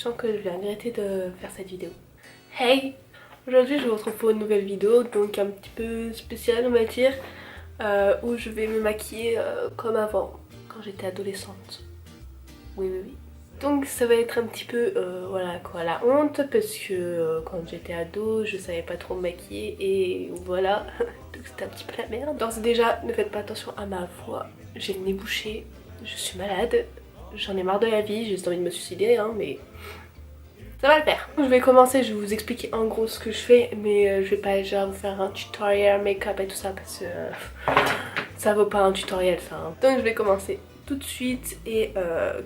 sens que je vais regretter de faire cette vidéo. Hey! Aujourd'hui je vous retrouve pour une nouvelle vidéo, donc un petit peu spéciale on va dire, où je vais me maquiller comme avant, quand j'étais adolescente. Oui. Donc ça va être un petit peu, voilà quoi, la honte, parce que quand j'étais ado, je savais pas trop me maquiller et voilà, donc c'était un petit peu la merde. D'ores et déjà, ne faites pas attention à ma voix, j'ai le nez bouché, je suis malade, j'en ai marre de la vie, j'ai juste envie de me suicider, hein, mais ça va le faire. Je vais commencer, je vais vous expliquer en gros ce que je fais, mais je vais pas déjà vous faire un tutoriel make-up et tout ça, parce que ça vaut pas un tutoriel ça. Hein. Donc je vais commencer tout de suite, et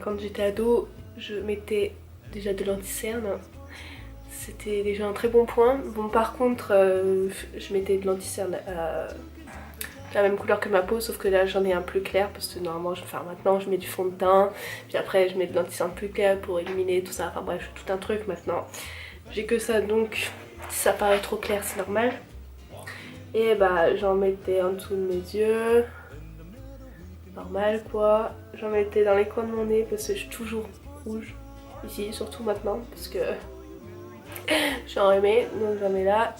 quand j'étais ado, je mettais déjà de l'anti-cerne. C'était déjà un très bon point. Bon par contre, je mettais de l'anti-cerne la même couleur que ma peau, sauf que là j'en ai un plus clair parce que normalement, maintenant je mets du fond de teint, puis après je mets de l'anti-cerne plus clair pour éliminer tout ça, enfin bref, tout un truc maintenant. J'ai que ça, donc si ça paraît trop clair c'est normal. Et bah j'en mettais en dessous de mes yeux, normal quoi. J'en mettais dans les coins de mon nez parce que je suis toujours rouge, ici surtout maintenant parce que je suis enrhumée, donc j'en mets là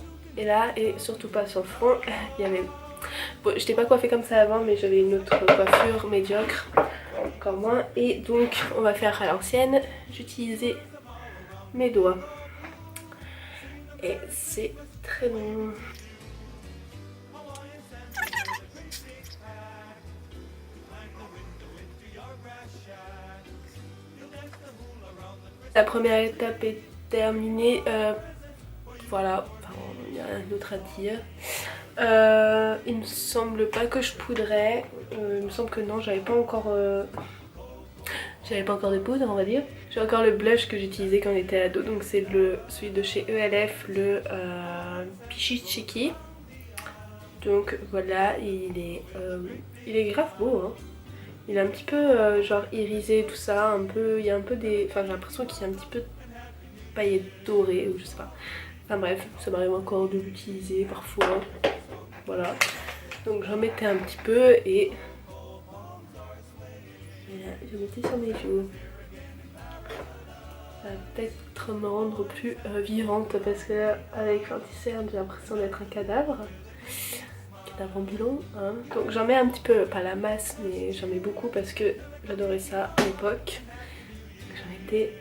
et surtout pas sur le front. Il y avait... Bon, je n'étais pas coiffée comme ça avant, mais j'avais une autre coiffure médiocre, encore moins. Et donc on va faire à l'ancienne, j'utilisais mes doigts. Et c'est très long. La première étape est terminée, voilà, enfin, il y a rien d'autre à dire. Il me semble pas que je poudrais, il me semble que non, j'avais pas encore de poudre on va dire. J'ai encore le blush que j'utilisais quand j'étais ado, donc c'est celui de chez ELF, le Peachy Cheeky. Donc voilà, il est grave beau hein. Il est un petit peu genre irisé tout ça, un peu, il y a un peu des... Enfin j'ai l'impression qu'il y a un petit peu de paillettes dorées ou je sais pas. Enfin bref, ça m'arrive encore de l'utiliser parfois. Voilà. Donc j'en mettais un petit peu et je mettais sur mes joues. Ça va peut-être me rendre plus vivante parce que avec l'anti-cerne j'ai l'impression d'être un cadavre. Ambulant, hein. Donc j'en mets un petit peu, pas la masse, mais j'en mets beaucoup parce que j'adorais ça à l'époque. J'en mettais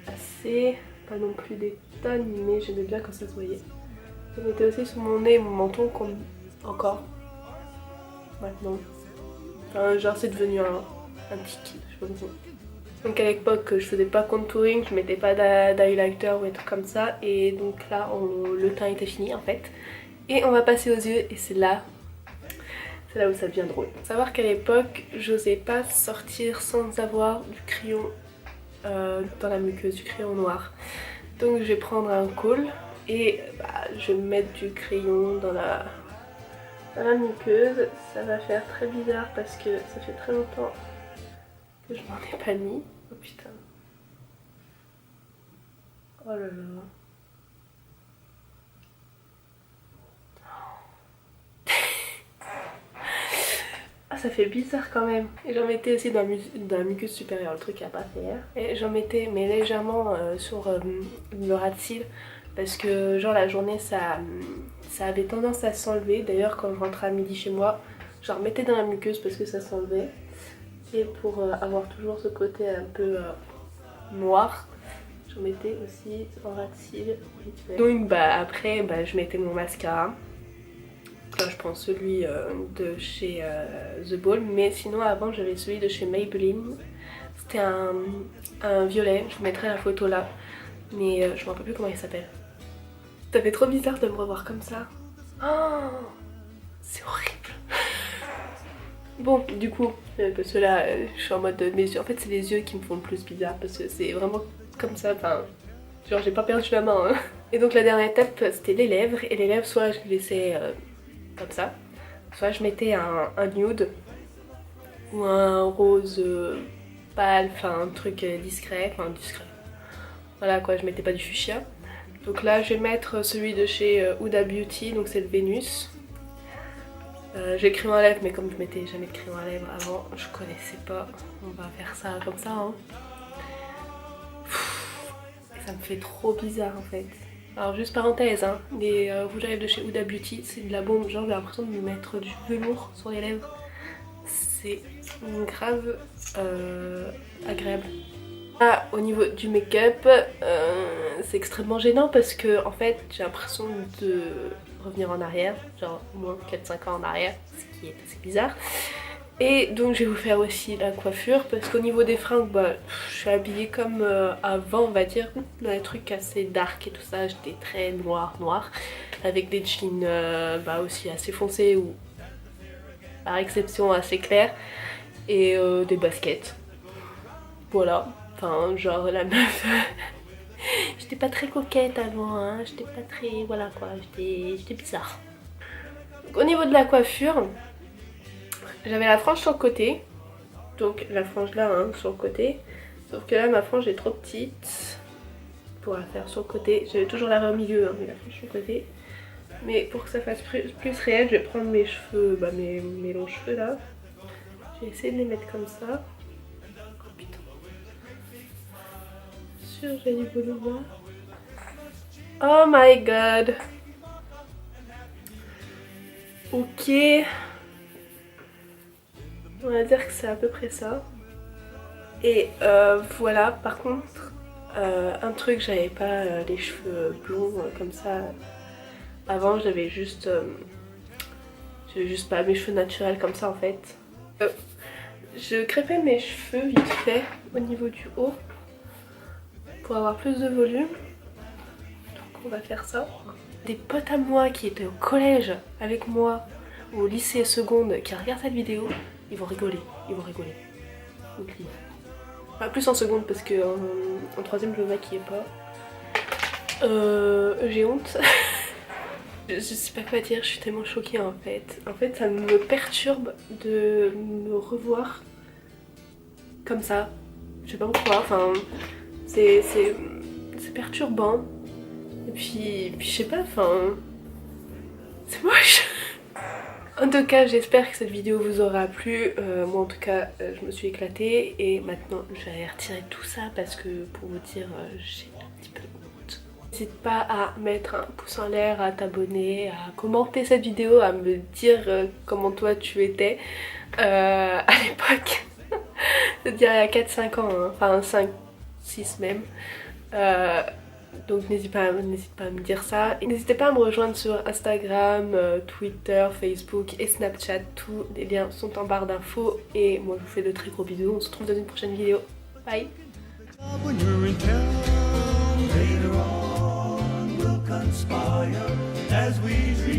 assez, pas non plus des tonnes, mais j'aimais bien quand ça se voyait. J'en mettais aussi sur mon nez et mon menton comme encore maintenant. Enfin, genre c'est devenu un petit kiff, je sais pas pourquoi. Donc à l'époque je faisais pas contouring, je mettais pas d'highlighter ou des trucs comme ça, et donc là le teint était fini en fait. Et on va passer aux yeux et c'est là où ça devient drôle. Faut savoir qu'à l'époque, j'osais pas sortir sans avoir du crayon dans la muqueuse, du crayon noir. Donc je vais prendre un col et je vais mettre du crayon dans la muqueuse. Ça va faire très bizarre parce que ça fait très longtemps que je m'en ai pas mis. Oh putain. Oh là là. Ça fait bizarre quand même. Et j'en mettais aussi dans la muqueuse supérieure, le truc à pas faire. Et j'en mettais mais légèrement sur le ras de cils parce que genre la journée ça avait tendance à s'enlever. D'ailleurs quand je rentrais à midi chez moi, j'en remettais dans la muqueuse parce que ça s'enlevait. Et pour avoir toujours ce côté un peu noir, j'en mettais aussi en ras de cils vite fait. Donc après je mettais mon mascara. Là je prends celui de chez The Ball, mais sinon avant j'avais celui de chez Maybelline. C'était un violet, je vous mettrai la photo là, mais je me rappelle plus comment il s'appelle. Ça fait trop bizarre de me revoir comme ça. Oh, c'est horrible. Bon du coup, parce que là je suis en mode mes yeux. En fait c'est les yeux qui me font le plus bizarre parce que c'est vraiment comme ça, enfin genre j'ai pas perdu la main hein. Et donc la dernière étape c'était les lèvres, et les lèvres soit je les laissais comme ça, soit je mettais un nude ou un rose pâle, enfin un truc discret, voilà quoi, je mettais pas du fuchsia. Donc là je vais mettre celui de chez Huda Beauty, donc c'est le Vénus. J'ai le crayon à lèvres, mais comme je mettais jamais de crayon à lèvres avant, je connaissais pas. On va faire ça comme ça hein. ça me fait trop bizarre en fait. Alors juste parenthèse, hein, les rouges à lèvres de chez Huda Beauty, c'est de la bombe, genre j'ai l'impression de me mettre du velours sur les lèvres. C'est grave agréable. Ah, au niveau du make-up, c'est extrêmement gênant parce que en fait j'ai l'impression de revenir en arrière, genre au moins 4-5 ans en arrière, ce qui est assez bizarre. Et donc je vais vous faire aussi la coiffure parce qu'au niveau des fringues, bah, je suis habillée comme avant, on va dire, un truc assez dark et tout ça, j'étais très noir avec des jeans bah, aussi assez foncés ou par exception assez clairs et des baskets. Voilà, enfin genre la meuf, j'étais pas très coquette avant, hein, j'étais pas très, voilà quoi, j'étais bizarre. Donc, au niveau de la coiffure, j'avais la frange sur le côté, donc la frange là hein, sur le côté, sauf que là ma frange est trop petite pour la faire sur le côté. J'avais toujours la au milieu, hein, mais la frange sur le côté. Mais pour que ça fasse plus réel, je vais prendre mes cheveux, bah, mes longs cheveux là. Je vais essayer de les mettre comme ça. Oh putain. Sûr, j'ai du boulot là. Oh my god. Ok. On va dire que c'est à peu près ça. Et voilà, par contre, un truc, j'avais pas les cheveux blonds comme ça. Avant, j'avais juste pas mes cheveux naturels comme ça en fait. Je crêpais mes cheveux vite fait au niveau du haut pour avoir plus de volume. Donc on va faire ça. Des potes à moi qui étaient au collège avec moi ou au lycée seconde qui regardent cette vidéo, ils vont rigoler, Donc, enfin, plus en seconde parce que en troisième je me maquillais pas. J'ai honte. Je sais pas quoi dire, je suis tellement choquée en fait. En fait ça me perturbe de me revoir comme ça. Je sais pas pourquoi, enfin c'est perturbant. Et puis je sais pas, enfin c'est moche. En tout cas j'espère que cette vidéo vous aura plu. Moi en tout cas je me suis éclatée et maintenant je vais retirer tout ça parce que pour vous dire j'ai un petit peu honte. N'hésite pas à mettre un pouce en l'air, à t'abonner, à commenter cette vidéo, à me dire comment toi tu étais à l'époque. C'est-à-dire il y a 4-5 ans, hein. Enfin 5-6 même. Donc n'hésite pas à me dire ça. N'hésitez pas à me rejoindre sur Instagram, Twitter, Facebook et Snapchat. Tous les liens sont en barre d'infos. Et moi je vous fais de très gros bisous. On se retrouve dans une prochaine vidéo. Bye. Conspire as we dream.